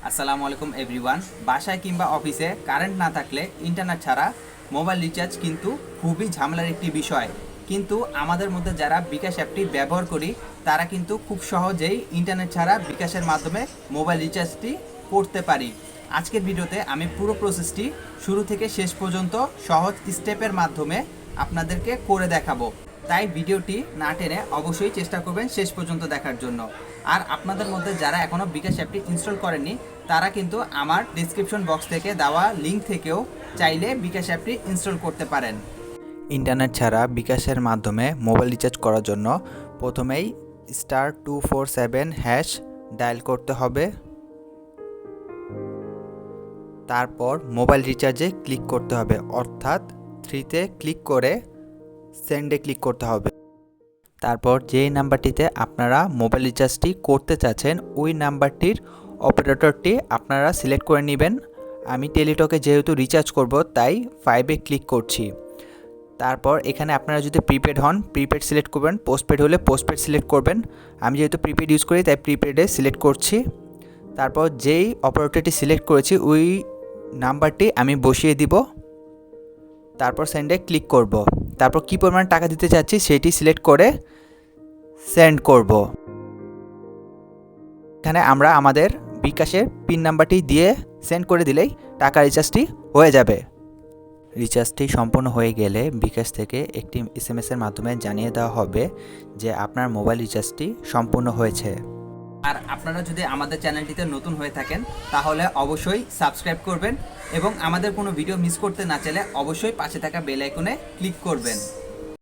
আসসালামু আলাইকুম এভরিওয়ান। বাসায় কিংবা অফিসে কারেন্ট না থাকলে ইন্টারনেট ছাড়া মোবাইল রিচার্জ কিন্তু খুবই ঝামেলার একটি বিষয়। কিন্তু আমাদের মধ্যে যারা বিকাশ অ্যাপটি ব্যবহার করি তারা কিন্তু খুব সহজেই ইন্টারনেট ছাড়া বিকাশের মাধ্যমে মোবাইল রিচার্জটি করতে পারি। আজকের ভিডিওতে আমি পুরো প্রসেসটি শুরু থেকে শেষ পর্যন্ত সহজ স্টেপের মাধ্যমে আপনাদেরকে করে দেখাবো। তাই ভিডিওটি না টেনে অবশ্যই চেষ্টা করবেন শেষ পর্যন্ত দেখার জন্য। আর আপনাদের মধ্যে যারা এখনও বিকাশ অ্যাপটি ইনস্টল করেননি তারা কিন্তু আমার ডিসক্রিপশন বক্স থেকে দেওয়া লিঙ্ক থেকেও চাইলে বিকাশ অ্যাপটি ইনস্টল করতে পারেন। ইন্টারনেট ছাড়া বিকাশের মাধ্যমে মোবাইল রিচার্জ করার জন্য প্রথমেই *247# ডায়াল করতে হবে। তারপর মোবাইল রিচার্জে ক্লিক করতে হবে, অর্থাৎ 3তে ক্লিক করে সেন্ডে ক্লিক করতে হবে। তারপর যে নাম্বারটিতে আপনারা মোবাইল রিচার্জটি করতে চাচ্ছেন ওই নাম্বারটির অপারেটরটি আপনারা সিলেক্ট করে নেবেন। আমি টেলিটকে যেহেতু রিচার্জ করব তাই 5-এ ক্লিক করছি। তারপর এখানে আপনারা যদি প্রিপেড হন প্রিপেড সিলেক্ট করবেন, পোস্টপেড হলে পোস্টপেড সিলেক্ট করবেন। আমি যেহেতু প্রিপেড ইউজ করি তাই প্রিপেডে সিলেক্ট করছি। তারপর যেই অপারেটরটি সিলেক্ট করেছি ওই নাম্বারটি আমি বসিয়ে দিব। তারপর সেন্ডে ক্লিক করব। তারপর কী পরিমাণ টাকা দিতে চাচ্ছি সেটি সিলেক্ট করে সেন্ড করব। এখানে আমরা আমাদের বিকাশের পিন নাম্বারটি দিয়ে সেন্ড করে দিলেই টাকা রিচার্জটি হয়ে যাবে। রিচার্জটি সম্পূর্ণ হয়ে গেলে বিকাশ থেকে একটি SMS-এর মাধ্যমে জানিয়ে দেওয়া হবে যে আপনার মোবাইল রিচার্জটি সম্পূর্ণ হয়েছে। আর আপনারা যদি আমাদের চ্যানেলটিতে নতুন হয়ে থাকেন তাহলে অবশ্যই সাবস্ক্রাইব করবেন এবং আমাদের কোনো ভিডিও মিস করতে না চাইলে অবশ্যই পাশে থাকা বেল আইকনে ক্লিক করবেন।